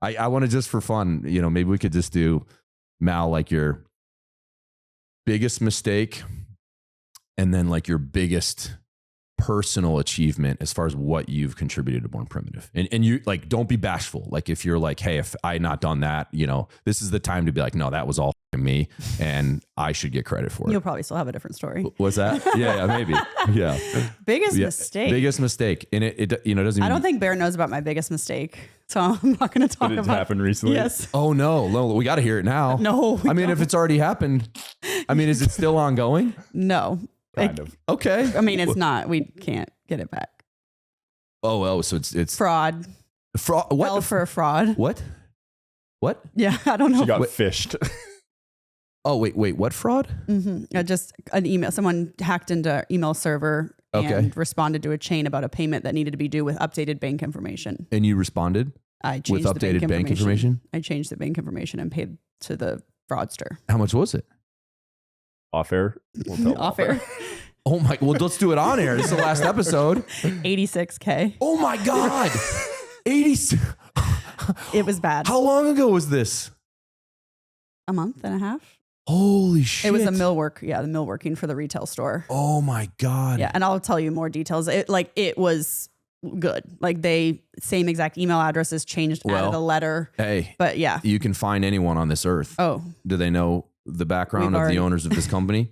I want to just for fun, maybe we could just do, Mal, like your biggest mistake and then like your biggest personal achievement as far as what you've contributed to Born Primitive. And you like, don't be bashful. Like if you're like, hey, if I had not done that, this is the time to be like, no, that was all me and I should get credit for it. You'll probably still have a different story. What's that? Yeah, maybe. Yeah. Biggest mistake. Biggest mistake. And it doesn't even. I don't think Bear knows about my biggest mistake. So I'm not going to talk about it. Did it happen recently? Yes. Oh no, we got to hear it now. No. I mean, if it's already happened, is it still ongoing? No. Kind of. Okay. It's not. We can't get it back. Oh, so it's fraud. Fraud. What? Fell for a fraud. What? Yeah, I don't know. She got fished. Oh, wait, what fraud? Mm-hmm. Just an email. Someone hacked into email server and responded to a chain about a payment that needed to be due with updated bank information. And you responded? I changed with updated the bank information? I changed the bank information and paid to the fraudster. How much was it? Off air? We'll Off air. Oh my, well, let's do it on air. This is the last episode. $86K. Oh my God. 86. It was bad. How long ago was this? A month and a half. Holy shit. It was the millworking for the retail store. Oh my God. Yeah. And I'll tell you more details. It was good. Like same exact email addresses changed out of the letter. Hey, but yeah, you can find anyone on this earth. Oh, do they know the background of the owners of this company?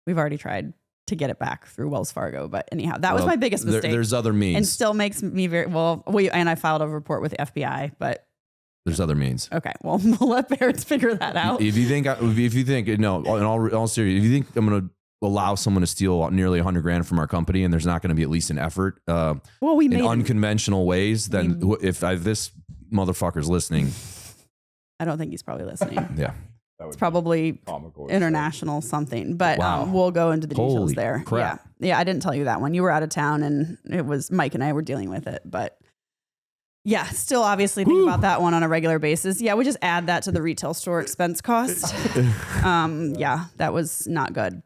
We've already tried to get it back through Wells Fargo. But anyhow, that was my biggest mistake. There's other means. And still makes me and I filed a report with the FBI, but there's other means. Okay. Well, we'll let parents figure that out. If you think, no, in all seriousnthis, if you think I'm going to allow someone to steal nearly $100,000 from our company and there's not going to be at least an effort in unconventional ways, then if this motherfucker's listening. I don't think he's probably listening. Yeah. It's probably international something, but we'll go into the details there. Crap. Yeah. I didn't tell you that one. You were out of town and it was Mike and I were dealing with it, but yeah, still obviously think about that one on a regular basis. Yeah, we just add that to the retail store expense cost. Yeah, that was not good.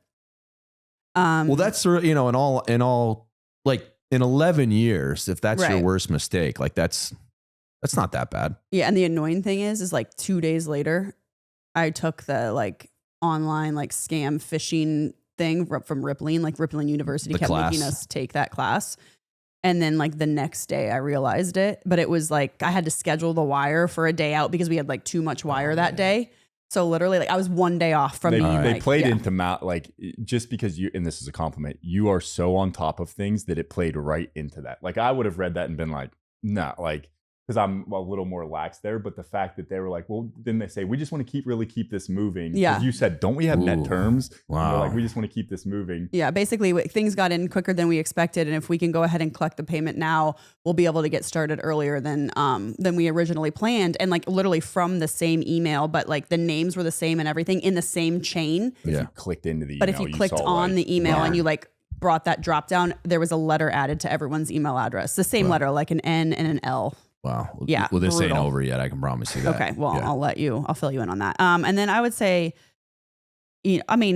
Well, that's, in all, like in 11 years, if that's your worst mistake, like that's not that bad. Yeah. And the annoying thing is like 2 days later, I took the like online, like scam phishing thing from Rippling, like Rippling University kept making us take that class. And then like the next day I realized it, but it was like, I had to schedule the wire for a day out because we had like too much wire that day. So literally like I was one day off from they played into like, just because and this is a compliment, you are so on top of things that it played right into that. Like I would have read that and been like, nah, like, because I'm a little more lax there, but the fact that they were like, well, then they say, we just want to keep this moving. Yeah. You said, don't we have net terms? Wow. They're like, we just want to keep this moving. Yeah. Basically things got in quicker than we expected. And if we can go ahead and collect the payment now, we'll be able to get started earlier than we originally planned. And like literally from the same email, but like the names were the same and everything in the same chain. If you clicked into the email, but if you clicked on the email and you like brought that drop down, there was a letter added to everyone's email address. The same letter, like an N and an L. Wow. Yeah. Well, this ain't over yet. I can promise you that. Okay. Well, yeah. I'll fill you in on that. And then I would say, I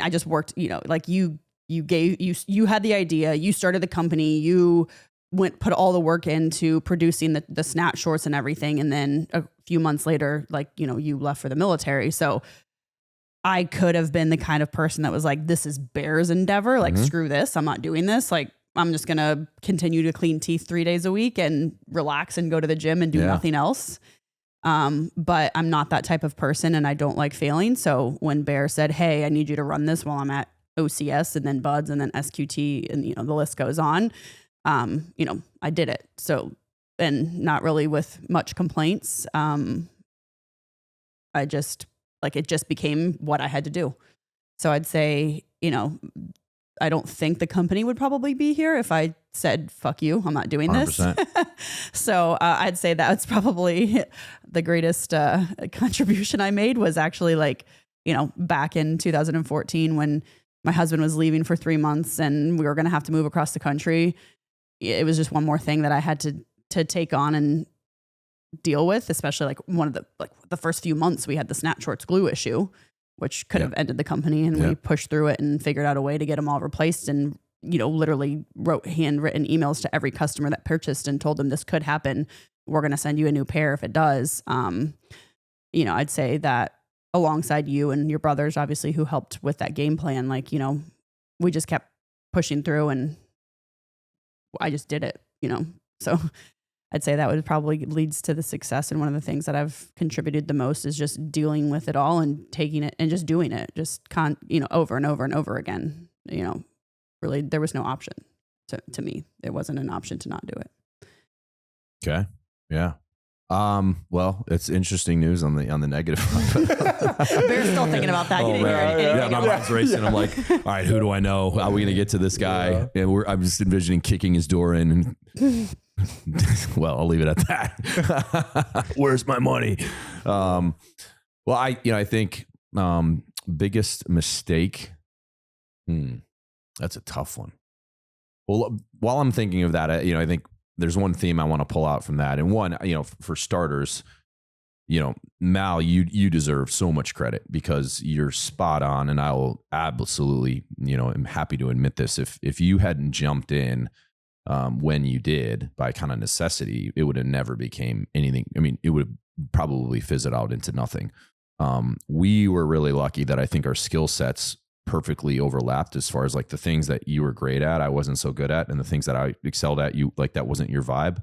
just worked, like you had the idea, you started the company, you put all the work into producing the snatch shorts and everything. And then a few months later, like, you left for the military. So I could have been the kind of person that was like, this is Bear's endeavor. Like, screw this. I'm not doing this. Like, I'm just going to continue to clean teeth 3 days a week and relax and go to the gym and do nothing else. But I'm not that type of person and I don't like failing. So when Bear said, hey, I need you to run this while I'm at OCS and then Buds and then SQT and, the list goes on, I did it. So, and not really with much complaints. It just became what I had to do. So I'd say, I don't think the company would probably be here if I said, fuck you, I'm not doing 100%. This. So I'd say that's probably the greatest contribution I made was actually like, back in 2014 when my husband was leaving for 3 months and we were going to have to move across the country. It was just one more thing that I had to take on and deal with, especially like the first few months we had the snatch shorts glue issue, which could have ended the company. And we pushed through it and figured out a way to get them all replaced and, literally wrote handwritten emails to every customer that purchased and told them this could happen. we're going to send you a new pair if it does. You know, I'd say that alongside you and your brothers, obviously, who helped with that game plan, like, you know, we just kept pushing through and I just did it, you know? So I'd say that would probably leads to the success. And one of the things that I've contributed the most is just dealing with it all and taking it and just doing it, just you know, over and over and over again. You know, really, there was no option to me. It wasn't an option to not do it. Okay. Yeah. Well, it's interesting news on the negative front. Bear's still thinking about that. Oh, man. Yeah, my mind's racing. Yeah. I'm like, all right, who do I know? How are we going to get to this guy? Yeah. And I'm just envisioning kicking his door in. And well, I'll leave it at that. Where's my money? Well, I think biggest mistake. That's a tough one. Well, while I'm thinking of that, I think there's one theme I want to pull out from that. And one, for starters, Mal, you deserve so much credit because you're spot on. And I will absolutely, am happy to admit this. If you hadn't jumped in when you did by kind of necessity, it would have never became anything. I mean, it would have probably fizzled out into nothing. We were really lucky that I think our skill sets perfectly overlapped as far as like the things that you were great at, I wasn't so good at, and the things that I excelled at, that wasn't your vibe.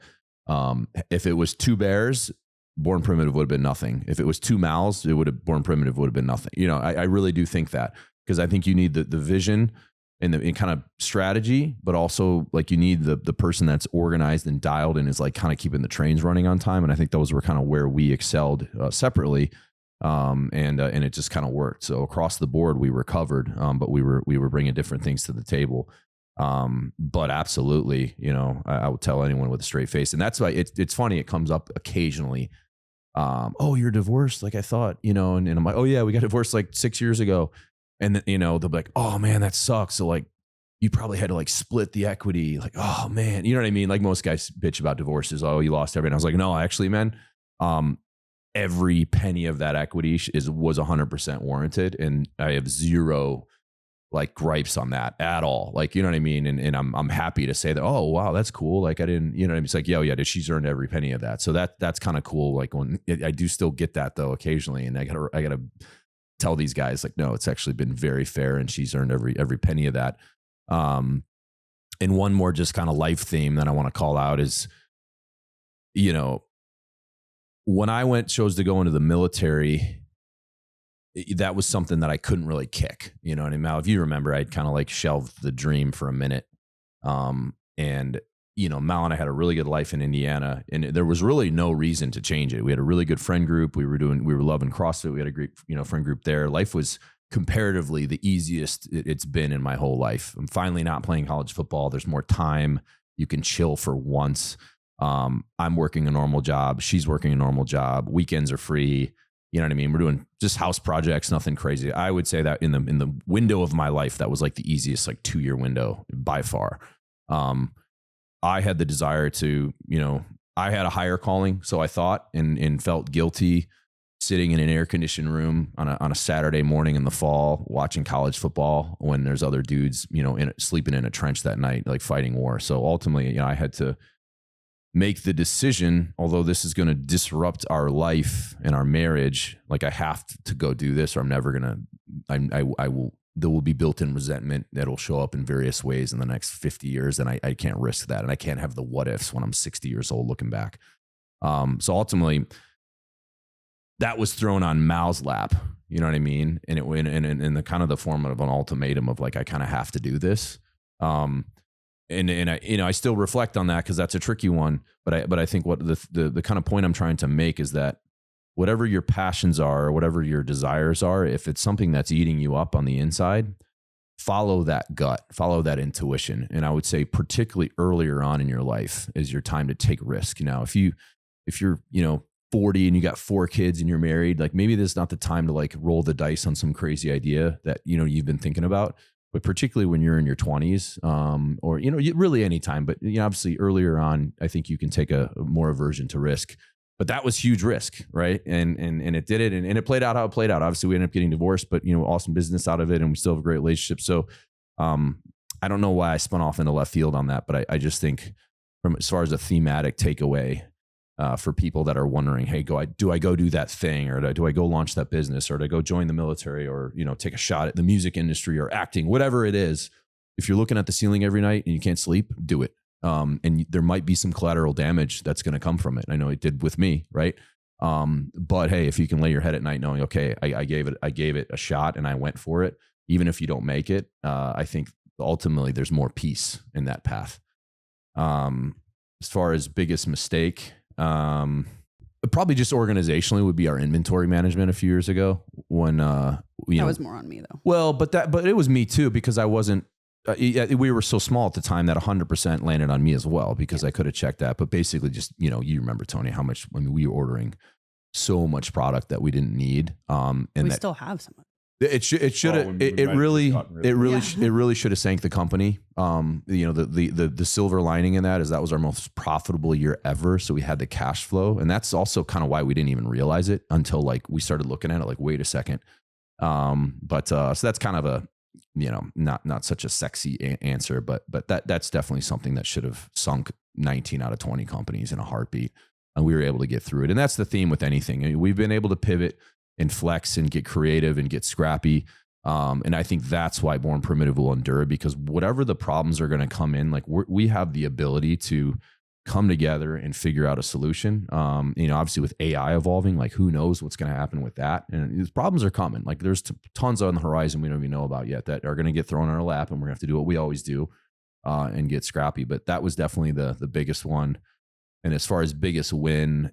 If it was two Bears, Born Primitive would have been nothing. If it was two Mals, Born Primitive would have been nothing. I really do think that, because I think you need the vision and the kind of strategy, but also like you need the person that's organized and dialed and is like kind of keeping the trains running on time. And I think those were kind of where we excelled separately. And it just kind of worked. So across the board, we recovered, but we were bringing different things to the table. But absolutely, I would tell anyone with a straight face, and that's why it's funny. It comes up occasionally. Oh, you're divorced? Like I thought, and I'm like, oh yeah, we got divorced like 6 years ago. And then, they'll be like, oh man, that sucks. So like, you probably had to like split the equity. Like, oh man, you know what I mean? Like most guys bitch about divorces. Oh, you lost everything. I was like, no, actually, man, every penny of that equity was 100% warranted. And I have zero like gripes on that at all. Like, you know what I mean? And I'm happy to say that, oh, wow, that's cool. Like I didn't, what I mean? It's like, yeah, she's earned every penny of that. So that's kind of cool. Like when I do still get that though, occasionally. And I gotta tell these guys like, no, it's actually been very fair. And she's earned every penny of that. And one more just kind of life theme that I want to call out is, when I chose to go into the military, that was something that I couldn't really kick. You know what I mean? Now, if you remember, I'd kind of like shelved the dream for a minute. And Mal and I had a really good life in Indiana, and there was really no reason to change it. We had a really good friend group. We were loving CrossFit. We had a great, friend group there. Life was comparatively the easiest it's been in my whole life. I'm finally not playing college football. There's more time. You can chill for once. I'm working a normal job. She's working a normal job. Weekends are free. You know what I mean? We're doing just house projects, nothing crazy. I would say that in the window of my life, that was like the easiest, like 2-year window by far. I had the desire to, I had a higher calling. So I thought and felt guilty sitting in an air conditioned room on a Saturday morning in the fall, watching college football when there's other dudes, sleeping in a trench that night, like fighting war. So ultimately, I had to make the decision, although this is going to disrupt our life and our marriage, like I have to go do this, or I'm never going to, there will be built-in resentment that'll show up in various ways in the next 50 years. And I can't risk that. And I can't have the what ifs when I'm 60 years old looking back. So ultimately that was thrown on Mal's lap, you know what I mean? And it went in the kind of the form of an ultimatum of like, I kind of have to do this. And I, I still reflect on that because that's a tricky one. But I think what the kind of point I'm trying to make is that whatever your passions are, or whatever your desires are, if it's something that's eating you up on the inside, follow that gut, follow that intuition. And I would say particularly earlier on in your life is your time to take risk. Now, if you're 40 and you got 4 kids and you're married, like maybe this is not the time to like roll the dice on some crazy idea that, you've been thinking about. But particularly when you're in your 20s, or really any time, but obviously earlier on, I think you can take a more aversion to risk. But that was huge risk, right? And it did it, and it played out how it played out. Obviously, we ended up getting divorced, but awesome business out of it, and we still have a great relationship. So, I don't know why I spun off into left field on that, but I just think from as far as a thematic takeaway, for people that are wondering, hey, do I go do that thing, or do I go launch that business, or do I go join the military, or take a shot at the music industry or acting, whatever it is. If you're looking at the ceiling every night and you can't sleep, do it. And there might be some collateral damage that's going to come from it. I know it did with me, right? But hey, if you can lay your head at night knowing, okay, I gave it a shot and I went for it, even if you don't make it, I think ultimately there's more peace in that path. As far as biggest mistake, probably just organizationally would be our inventory management a few years ago when that was more on me though. Well, but it was me too, because I wasn't. We were so small at the time that 100% landed on me as well, because I could have checked that. But basically, just you remember, Tony, how much we were ordering so much product that we didn't need. And we still have some. It really should have sank the company. The silver lining in that is that was our most profitable year ever. So we had the cash flow, and that's also kind of why we didn't even realize it until like we started looking at it. Like, wait a second. So that's kind of a not such a sexy answer, but that's definitely something that should have sunk 19 out of 20 companies in a heartbeat, and we were able to get through it. And that's the theme with anything. I mean, we've been able to pivot and flex and get creative and get scrappy. And I think that's why Born Primitive will endure, because whatever the problems are going to come in, like we have the ability to come together and figure out a solution. Obviously with AI evolving, like who knows what's going to happen with that. And these problems are coming. Like there's tons on the horizon we don't even know about yet that are going to get thrown in our lap, and we're going to have to do what we always do and get scrappy. But that was definitely the biggest one. And as far as biggest win,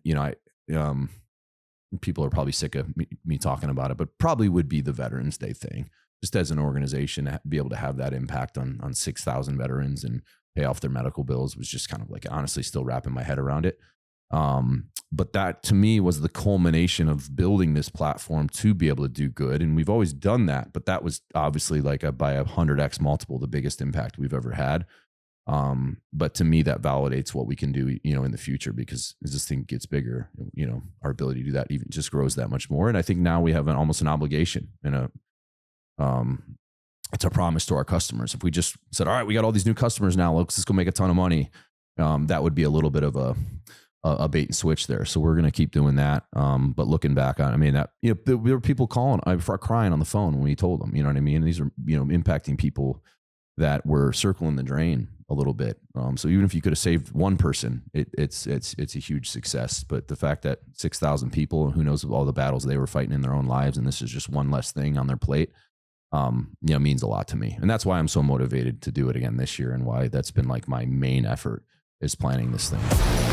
people are probably sick of me talking about it, but probably would be the Veterans Day thing. Just as an organization, to be able to have that impact on 6,000 veterans and pay off their medical bills was just kind of like, honestly, still wrapping my head around it. But that to me was the culmination of building this platform to be able to do good. And we've always done that, but that was obviously like by 100x multiple, the biggest impact we've ever had. But to me, that validates what we can do, in the future, because as this thing gets bigger, our ability to do that even just grows that much more. And I think now we have almost an obligation and it's a promise to our customers. If we just said, all right, we got all these new customers now, let's just go make a ton of money. That would be a little bit of a bait and switch there. So we're going to keep doing that. But looking back on, there were people crying on the phone when we told them, you know what I mean? These are, impacting people that were circling the drain a little bit. So even if you could have saved one person, it's a huge success. But the fact that 6,000 people, who knows all the battles they were fighting in their own lives, and this is just one less thing on their plate, means a lot to me. And that's why I'm so motivated to do it again this year, and why that's been like my main effort is planning this thing.